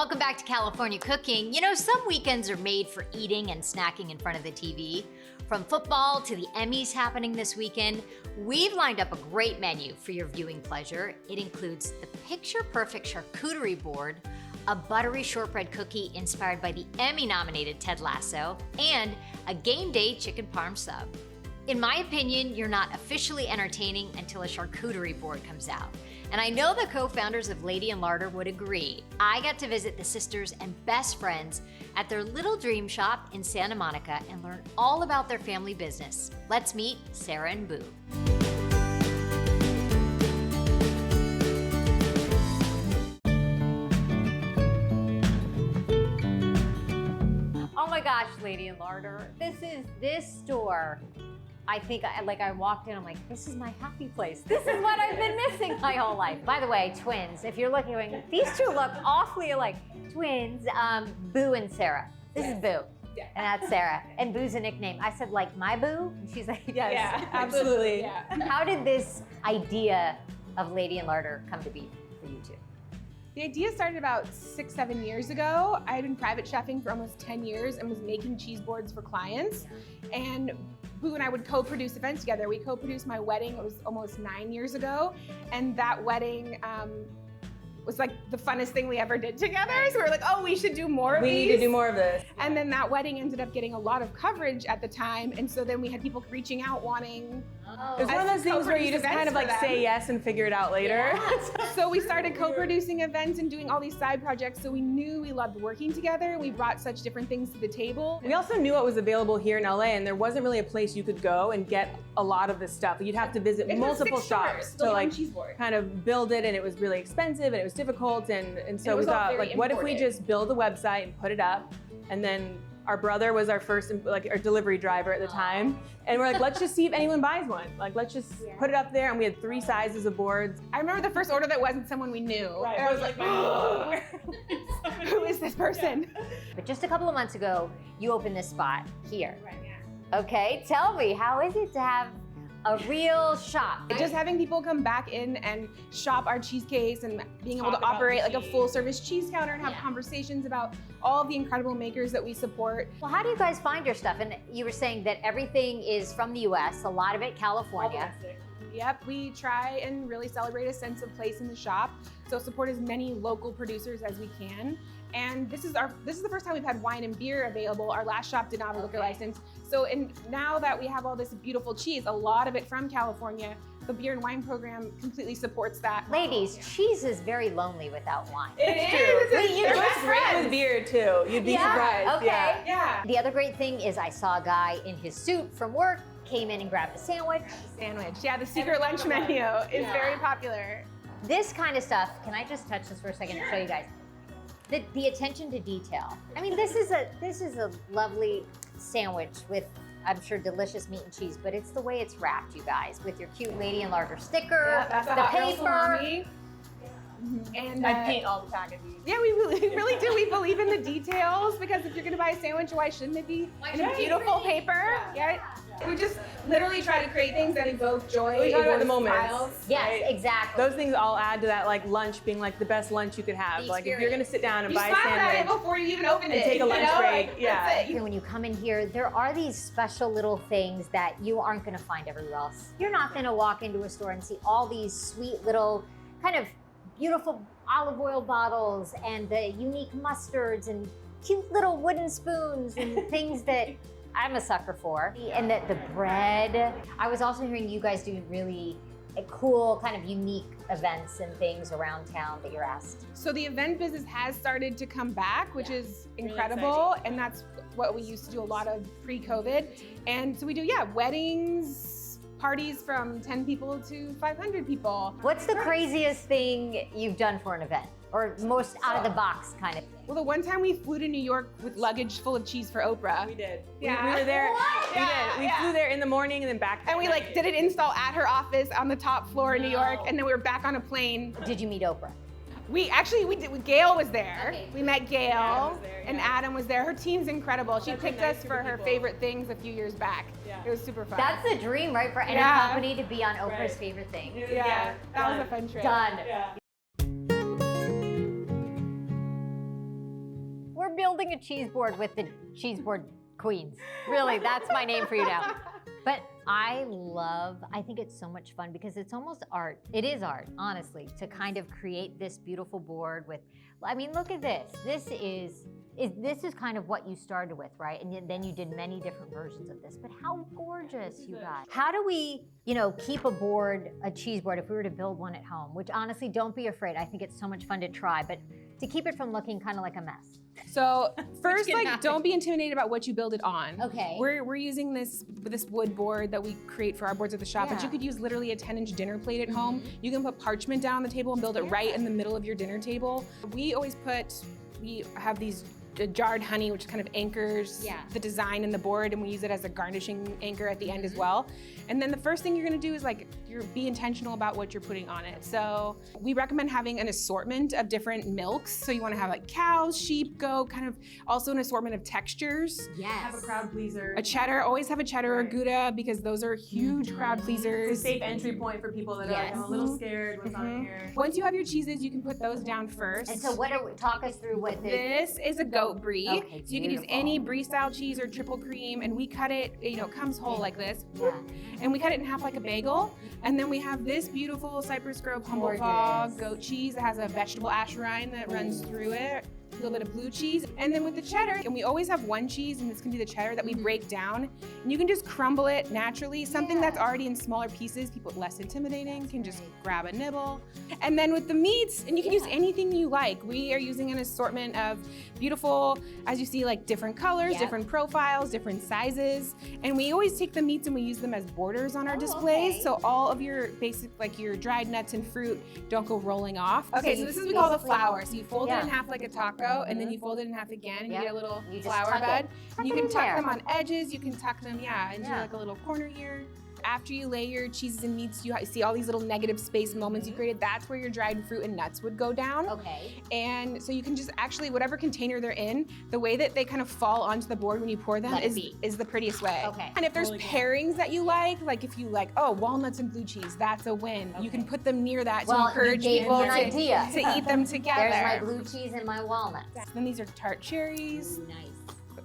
Welcome back to California Cooking. You know, some weekends are made for eating and snacking in front of the TV. From football to the Emmys happening this weekend, we've lined up a great menu for your viewing pleasure. It includes the picture-perfect charcuterie board, a buttery shortbread cookie inspired by the Emmy-nominated Ted Lasso, and a game day chicken parm sub. In my opinion, you're not officially entertaining until a charcuterie board comes out. And I know the co-founders of Lady Larder would agree. I got to visit the sisters and best friends at their little dream shop in Santa Monica and learn all about their family business. Let's meet Sarah and Boo. Oh my gosh, Lady Larder, this store. I think I walked in, I'm like, this is my happy place. This is what I've been missing my whole life. By the way, twins, if you're looking, these two look awfully alike. Twins, Boo and Sarah. This is Boo, and that's Sarah. And Boo's a nickname. I said, like, my Boo? And she's like, yes. Yeah, absolutely. Yeah. How did this idea of Lady Larder come to be for you two? The idea started about 6-7 years ago. I had been private chefing for almost 10 years and was making cheese boards for clients. And Boo and I would co-produce events together. We co-produced my wedding, it was almost 9 years ago. And that wedding was like the funnest thing we ever did together. So we were like, oh, we should do more of these. We need to do more of this. And then that wedding ended up getting a lot of coverage at the time. And so then we had people reaching out wanting It's one of those things where you just kind of like say yes and figure it out later. Yeah. So we started co-producing events and doing all these side projects. So we knew we loved working together. We brought such different things to the table. We also knew what was available here in LA, and there wasn't really a place you could go and get a lot of this stuff. You'd have to visit multiple shops to like kind of build it, and it was really expensive and it was difficult. And so we thought, like, what if we just build a website and put it up, and then our brother was our first, like, our delivery driver at the time. And we're like, let's just see if anyone buys one. Like, let's just put it up there. And we had 3 sizes of boards. I remember the first order that wasn't someone we knew. Right. And I was like, oh, who is this person? But just a couple of months ago, you opened this spot here. Right, yeah. Okay, tell me, how is it to have a real shop? Just having people come back in and shop our cheesecakes and being able to operate like a full service cheese counter and have conversations about all of the incredible makers that we support. Well, how do you guys find your stuff? And you were saying that everything is from the US, a lot of it California. Yep, we try and really celebrate a sense of place in the shop. So support as many local producers as we can. And this is the first time we've had wine and beer available. Our last shop did not have a liquor license. So now that we have all this beautiful cheese, a lot of it from California, the beer and wine program completely supports that. Ladies, cheese is very lonely without wine. It true. is. It works great with beer too. You'd be surprised. Okay. Yeah. The other great thing is I saw a guy in his suit from work, came in and grabbed a sandwich. Yeah, the secret lunch menu is very popular. This kind of stuff, can I just touch this for a second and show you guys? The attention to detail. I mean, this is a lovely sandwich with, I'm sure, delicious meat and cheese, but it's the way it's wrapped, you guys, with your cute Lady Larder sticker, That's the paper. And I paint all the packaging. Yeah, we really do. We believe in the details, because if you're gonna buy a sandwich, why shouldn't it be in a beautiful paper? Yeah. We just literally try to create things that evoke joy. We talk about the evoke moments. smiles. Yes, Right. exactly. Those things all add to that, like lunch being like the best lunch you could have. The Like if you're gonna sit down and You buy a smile at it sandwich before you even open it. and take a lunch break. Like, Yeah. that's it. When you come in here, there are these special little things that you aren't gonna find everywhere else. You're not gonna walk into a store and see all these sweet little kind of beautiful olive oil bottles and the unique mustards and cute little wooden spoons and things that I'm a sucker for. And that the bread. I was also hearing you guys do really cool kind of unique events and things around town that you're asked. So the event business has started to come back, which is incredible. And that's what we used to do a lot of pre-COVID. And so we do, weddings, parties from 10 people to 500 people. What's the craziest thing you've done for an event? Or most out of the box kind of? Well, the one time we flew to New York with luggage full of cheese for Oprah. We did. Yeah. We were there. What? We did. We flew there in the morning and then back. And we like did an install at her office on the top floor in New York, and then we were back on a plane. Did you meet Oprah? We did. Gail was there. Okay. We met Gail, Adam was there, and Adam was there. Her team's incredible. She picked nice us group for of her people. favorite things a few years back. Yeah. It was super fun. That's the dream, right? For any Yeah. company to be on Oprah's Right. favorite thing. that was a fun trip. Done. Yeah. doing a cheese board with the cheese board queens. Really, that's my name for you now. But I think it's so much fun because it's almost art. It is art, honestly, to kind of create this beautiful board with, I mean, look at this. This is kind of what you started with, right? And then you did many different versions of this, but how gorgeous, you guys. How do we, keep a cheese board, if we were to build one at home, which honestly, don't be afraid. I think it's so much fun to try, but to keep it from looking kind of like a mess. So first, don't be intimidated about what you build it on. Okay. We're using this wood board that we create for our boards at the shop, but you could use literally a 10-inch dinner plate at home. You can put parchment down on the table and build it right in the middle of your dinner table. We have these jarred honey, which kind of anchors the design in the board, and we use it as a garnishing anchor at the end as well. And then the first thing you're gonna do is be intentional about what you're putting on it. So we recommend having an assortment of different milks. So you wanna have cows, sheep, goat, kind of also an assortment of textures. Yes. Have a crowd pleaser. A cheddar, always have a cheddar or Gouda because those are huge crowd pleasers. It's a safe entry point for people that are I'm a little scared what's on here. Once you have your cheeses, you can put those down first. And so talk us through what this is a goat brie. Okay, so you can use any brie style cheese or triple cream, and we cut it, it comes whole like this. Yeah. And we cut it in half like a bagel. And then we have this beautiful Cypress Grove Humble Fog goat cheese that has a vegetable asherine that runs through it. A little bit of blue cheese. And then with the cheddar, and we always have one cheese, and this can be the cheddar that we break down. And you can just crumble it naturally. Something that's already in smaller pieces, people less intimidating, can just grab a nibble. And then with the meats, and you can use anything you like. We are using an assortment of beautiful, as you see, different colors, different profiles, different sizes. And we always take the meats and we use them as borders on our displays. So all of your basic, your dried nuts and fruit don't go rolling off. Okay, so this is what we call the flour. So you fold it in half like a taco, and then you fold it in half again, and you get a little flour bed. You can tuck them on edges, you can tuck them, into a little corner here. After you lay your cheeses and meats, you see all these little negative space moments you created. That's where your dried fruit and nuts would go down. Okay. And so you can just whatever container they're in, the way that they kind of fall onto the board when you pour them is the prettiest way. Okay. And if there's pairings that you like if you walnuts and blue cheese, that's a win. You can put them near that to encourage people to eat them together. There's my blue cheese and my walnuts. Then these are tart cherries. Ooh, nice.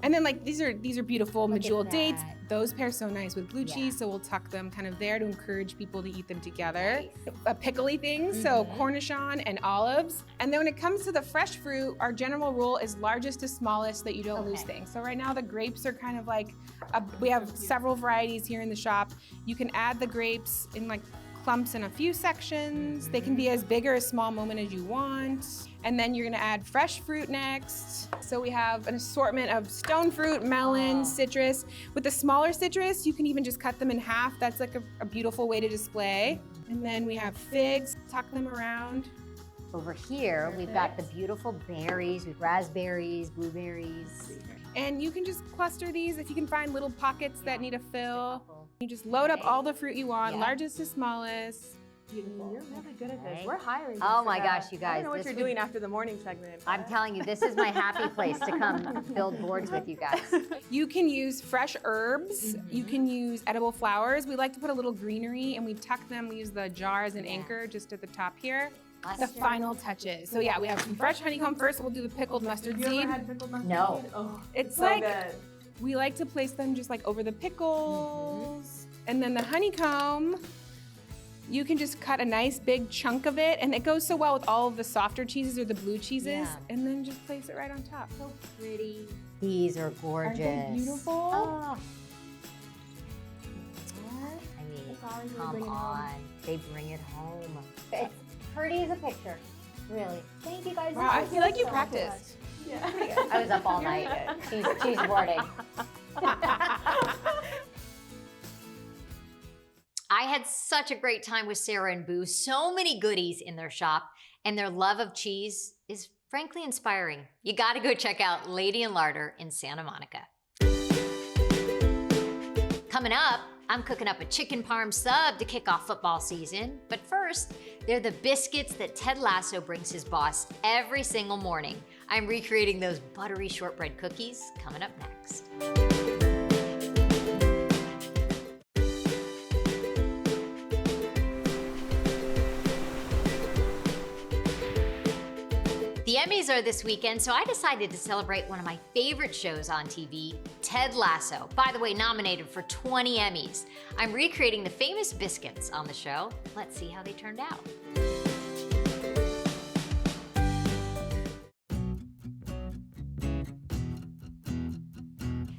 And then these are beautiful medjool dates. Those pair so nice with blue cheese, so we'll tuck them kind of there to encourage people to eat them together. Nice. Pickly things, so cornichon and olives. And then when it comes to the fresh fruit, our general rule is largest to smallest, that you don't lose things. So right now the grapes are kind of we have several varieties here in the shop. You can add the grapes in clumps in a few sections. They can be as big or as small moment as you want. And then you're gonna add fresh fruit next. So we have an assortment of stone fruit, melon, citrus. With the smaller citrus, you can even just cut them in half. That's a beautiful way to display. And then we have figs, tuck them around. Over here, we've got the beautiful berries, with raspberries, blueberries. And you can just cluster these if you can find little pockets that need a fill. You just load up all the fruit you want, largest to smallest. Beautiful. You're really good at this. We're hiring. Oh my gosh, you guys. I don't know what you're doing after the morning segment. I'm telling you, this is my happy place to come build boards with you guys. You can use fresh herbs. You can use edible flowers. We like to put a little greenery, and we tuck them. We use the jar as an anchor just at the top here. The final touches. So we have some fresh honeycomb first. We'll do the pickled mustard seed. Have you ever had pickled mustard seed? No. Oh, it's so good. We like to place them just over the pickles. And then the honeycomb, you can just cut a nice big chunk of it, and it goes so well with all of the softer cheeses or the blue cheeses, and then just place it right on top. So pretty. These are gorgeous. Aren't they beautiful? Oh. I mean, come on. They bring it home. It's pretty as a picture, really. Thank you guys. Wow, I feel like you practiced. Yeah. I was up all night cheese boarding. I had such a great time with Sarah and Boo. So many goodies in their shop, and their love of cheese is frankly inspiring. You gotta go check out Lady and Larder in Santa Monica. Coming up, I'm cooking up a Chicken Parm Sub to kick off football season. But first, they're the biscuits that Ted Lasso brings his boss every single morning. I'm recreating those buttery shortbread cookies coming up next. The Emmys are this weekend, so I decided to celebrate one of my favorite shows on TV, Ted Lasso. By the way, nominated for 20 Emmys. I'm recreating the famous biscuits on the show. Let's see how they turned out.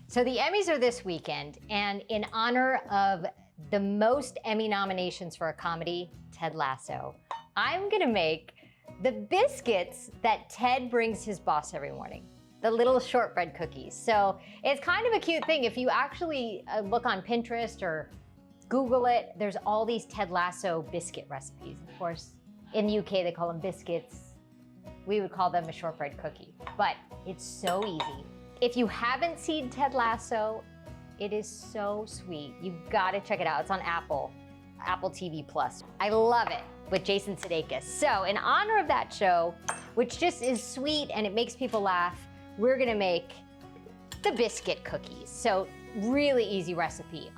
So the Emmys are this weekend, and in honor of the most Emmy nominations for a comedy, Ted Lasso, I'm gonna make the biscuits that Ted brings his boss every morning, the little shortbread cookies. So it's kind of a cute thing. If you actually look on Pinterest or Google it, there's all these Ted Lasso biscuit recipes. Of course, in the UK, they call them biscuits. We would call them a shortbread cookie, but it's so easy. If you haven't seen Ted Lasso, it is so sweet. You've got to check it out. It's on Apple TV Plus. I love it with Jason Sudeikis. So in honor of that show, which just is sweet and it makes people laugh, we're gonna make the biscuit cookies. So really easy recipe.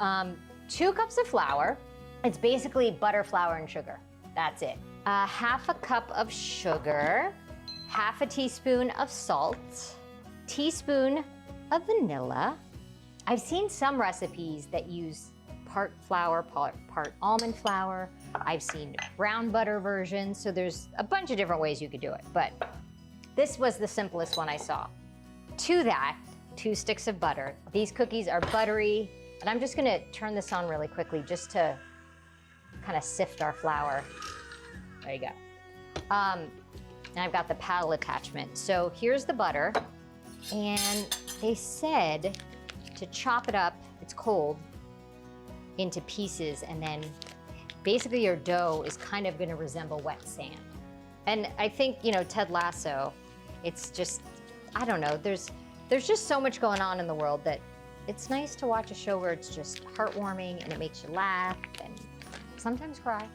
2 cups of flour. It's basically butter, flour, and sugar. That's it. Half a cup of sugar, half a teaspoon of salt, teaspoon of vanilla. I've seen some recipes that use part flour, part almond flour. I've seen brown butter versions, so there's a bunch of different ways you could do it, but this was the simplest one I saw. To that, 2 sticks of butter. These cookies are buttery, and I'm just gonna turn this on really quickly just to kind of sift our flour. There you go. And I've got the paddle attachment. So here's the butter, and they said to chop it up, it's cold, into pieces, and then basically your dough is kind of gonna resemble wet sand. And I think, you know, Ted Lasso, it's just, I don't know, there's just so much going on in the world that it's nice to watch a show where it's just heartwarming and it makes you laugh and sometimes cry.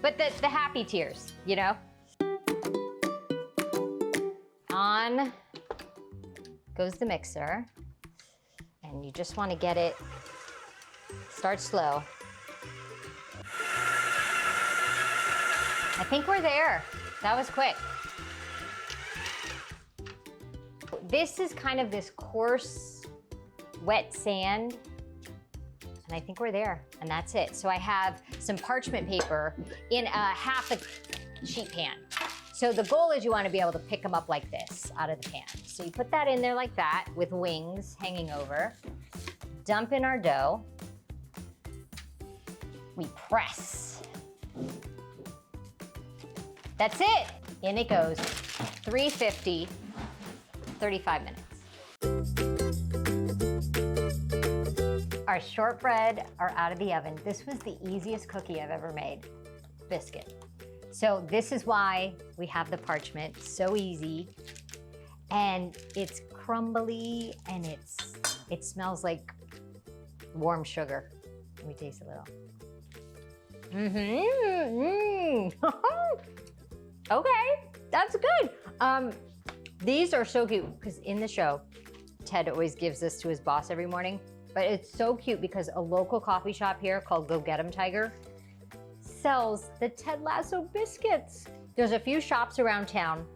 But the happy tears, you know? On goes the mixer, and you just want to get it, start slow. I think we're there. That was quick. This is kind of this coarse, wet sand, and I think we're there, and that's it. So I have some parchment paper in half a sheet pan. So the goal is you want to be able to pick them up like this out of the pan. So you put that in there like that with wings hanging over. Dump in our dough. We press. That's it. In it goes. 350, 35 minutes. Our shortbread are out of the oven. This was the easiest cookie I've ever made. Biscuit. So this is why we have the parchment, so easy. And it's crumbly and it smells like warm sugar. Let me taste a little. Okay, that's good. These are so cute because in the show, Ted always gives this to his boss every morning, but it's so cute because a local coffee shop here called Go Get 'em Tiger sells the Ted Lasso biscuits. There's a few shops around town,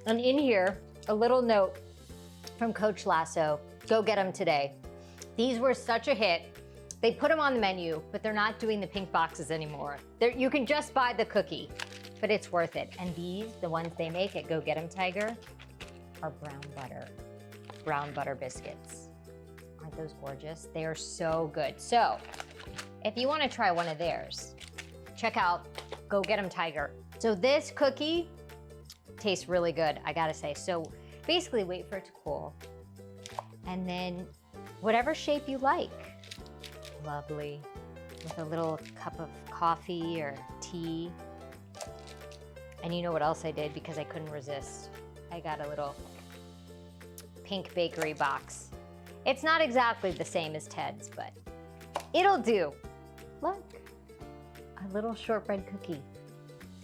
and in here, a little note from Coach Lasso, go get them today. These were such a hit. They put them on the menu, but they're not doing the pink boxes anymore. You can just buy the cookie, but it's worth it. And these, the ones they make at Go Get 'em Tiger, are brown butter biscuits. Aren't those gorgeous? They are so good. So if you want to try one of theirs, check out Go Get 'em Tiger. So this cookie tastes really good, I gotta say. So basically wait for it to cool. And then whatever shape you like. Lovely. With a little cup of coffee or tea. And you know what else I did because I couldn't resist? I got a little pink bakery box. It's not exactly the same as Ted's, but it'll do. Look. A little shortbread cookie.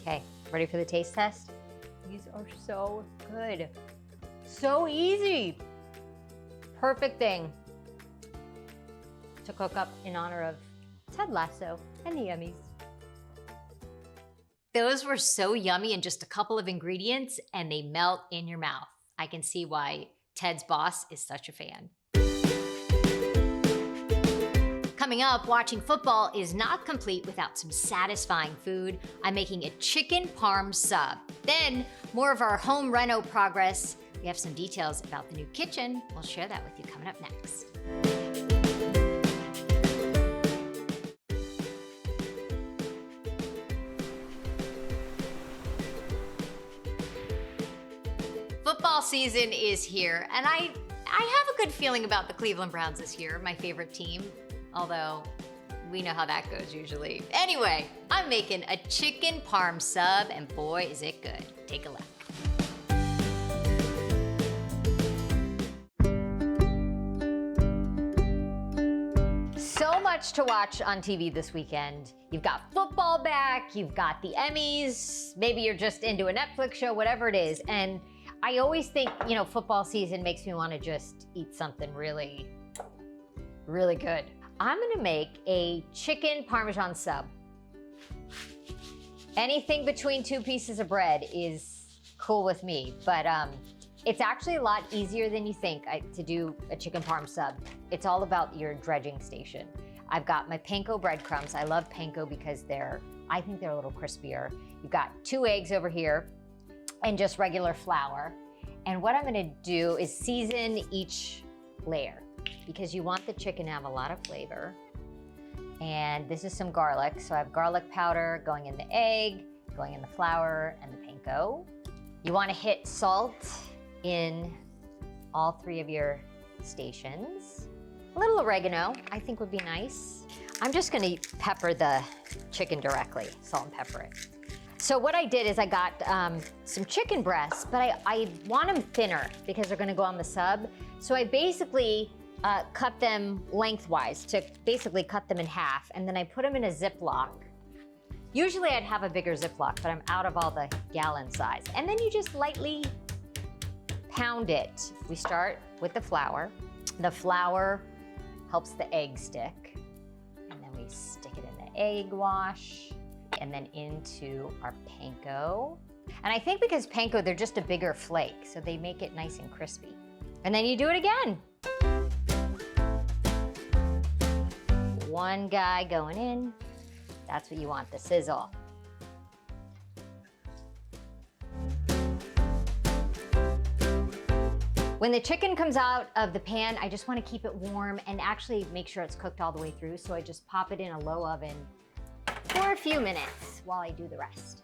Okay, ready for the taste test? These are so good. So easy. Perfect thing to cook up in honor of Ted Lasso and the Emmys. Those were so yummy in just a couple of ingredients, and they melt in your mouth. I can see why Ted's boss is such a fan. Coming up, watching football is not complete without some satisfying food. I'm making a Chicken Parm Sub. Then, more of our home reno progress. We have some details about the new kitchen. We'll share that with you coming up next. Football season is here, and I have a good feeling about the Cleveland Browns this year, my favorite team, although we know how that goes usually. Anyway, I'm making a Chicken Parm Sub, and boy, is it good. Take a look. So much to watch on TV this weekend. You've got football back, you've got the Emmys, maybe you're just into a Netflix show, whatever it is. And I always think, you know, football season makes me want to just eat something really, really good. I'm gonna make a chicken Parmesan Sub. Anything between two pieces of bread is cool with me, but it's actually a lot easier than you think to do a chicken Parm Sub. It's all about your dredging station. I've got my panko breadcrumbs. I love panko because I think they're a little crispier. You've got 2 eggs over here and just regular flour. And what I'm gonna do is season each layer because you want the chicken to have a lot of flavor. And this is some garlic. So I have garlic powder going in the egg, going in the flour and the panko. You wanna hit salt in all 3 of your stations. A little oregano, I think would be nice. I'm just gonna pepper the chicken directly, salt and pepper it. So what I did is I got some chicken breasts, but I want them thinner because they're gonna go on the sub. So I basically cut them lengthwise to basically cut them in half, and then I put them in a Ziploc. Usually I'd have a bigger Ziploc, but I'm out of all the gallon size. And then you just lightly pound it. We start with the flour. The flour helps the egg stick. And then we stick it in the egg wash and then into our panko. And I think because panko, they're just a bigger flake, so they make it nice and crispy. And then you do it again. One guy going in. That's what you want, the sizzle. When the chicken comes out of the pan, I just want to keep it warm and actually make sure it's cooked all the way through. So I just pop it in a low oven for a few minutes while I do the rest.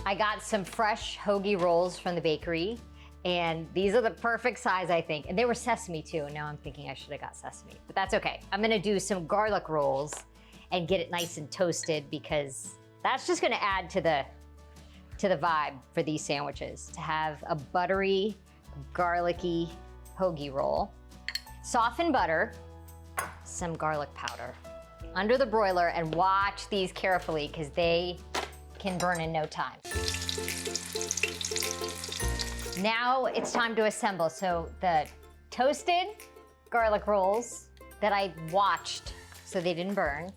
I got some fresh hoagie rolls from the bakery, and these are the perfect size, I think. And they were sesame too, and now I'm thinking I should have got sesame, but that's okay. I'm gonna do some garlic rolls and get it nice and toasted because that's just gonna add to the vibe for these sandwiches, to have a buttery, garlicky hoagie roll. Soften butter, some garlic powder under the broiler, and watch these carefully because they can burn in no time. Now it's time to assemble. So the toasted garlic rolls that I watched so they didn't burn.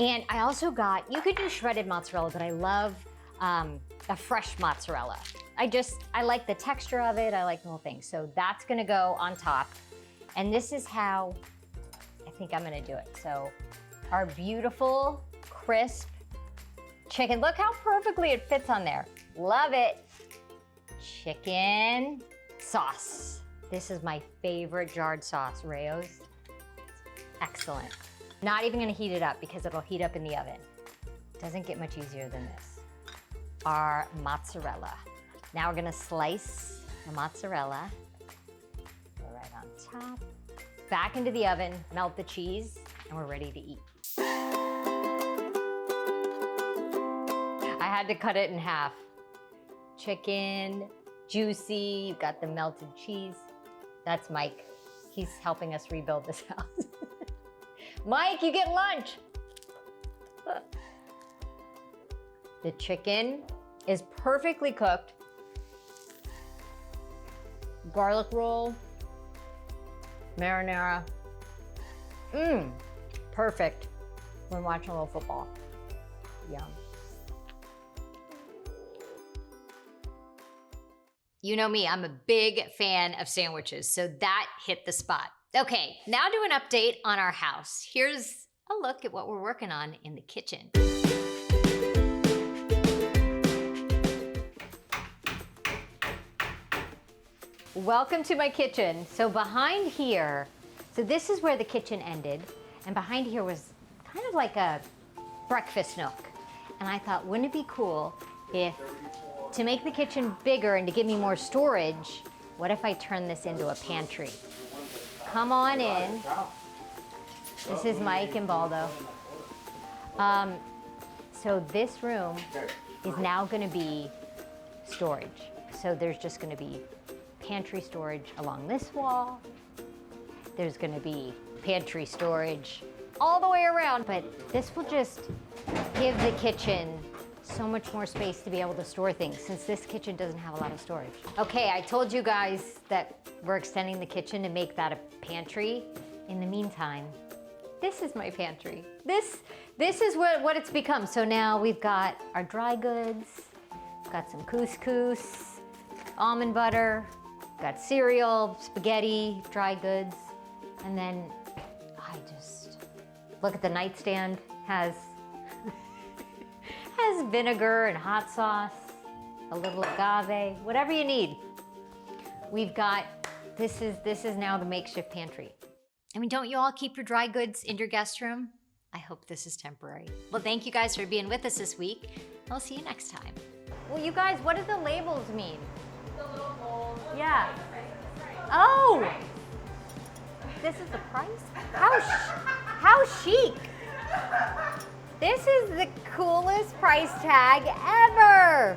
And I also got, you could do shredded mozzarella, but I love a fresh mozzarella. I like the texture of it. I like the whole thing. So that's gonna go on top. And this is how I think I'm gonna do it. So our beautiful, crisp chicken. Look how perfectly it fits on there. Love it. Chicken sauce. This is my favorite jarred sauce, Rayo's. Excellent. Not even gonna heat it up because it'll heat up in the oven. Doesn't get much easier than this. Our mozzarella. Now we're gonna slice the mozzarella. Go right on top. Back into the oven, melt the cheese, and we're ready to eat. I had to cut it in half. Chicken, juicy, you've got the melted cheese. That's Mike. He's helping us rebuild this house. Mike, you get lunch. The chicken is perfectly cooked. Garlic roll, marinara. Perfect. when watching a little football. Yum. You know me, I'm a big fan of sandwiches, so that hit the spot. Okay, now do an update on our house. Here's a look at what we're working on in the kitchen. Welcome to my kitchen. So behind here, so this is where the kitchen ended, and behind here was kind of like a breakfast nook. And I thought, wouldn't it be cool if, to make the kitchen bigger and to give me more storage, what if I turn this into a pantry? Come on in. This is Mike and Baldo. So this room is now gonna be storage. So there's just gonna be pantry storage along this wall. There's gonna be pantry storage all the way around, but this will just give the kitchen so much more space to be able to store things, since this kitchen doesn't have a lot of storage. Okay, I told you guys that we're extending the kitchen to make that a pantry. In the meantime, this is my pantry. This is what it's become. So now we've got our dry goods, got some couscous, almond butter, got cereal, spaghetti, dry goods, and then I just, look at the nightstand, has vinegar and hot sauce, a little agave, whatever you need. We've got, this is now the makeshift pantry. I mean, don't you all keep your dry goods in your guest room? I hope this is temporary. Well, thank you guys for being with us this week. I'll see you next time. Well, you guys, what do the labels mean? The little bowl. Yeah. Oh! This is the price? How chic! This is the coolest price tag ever!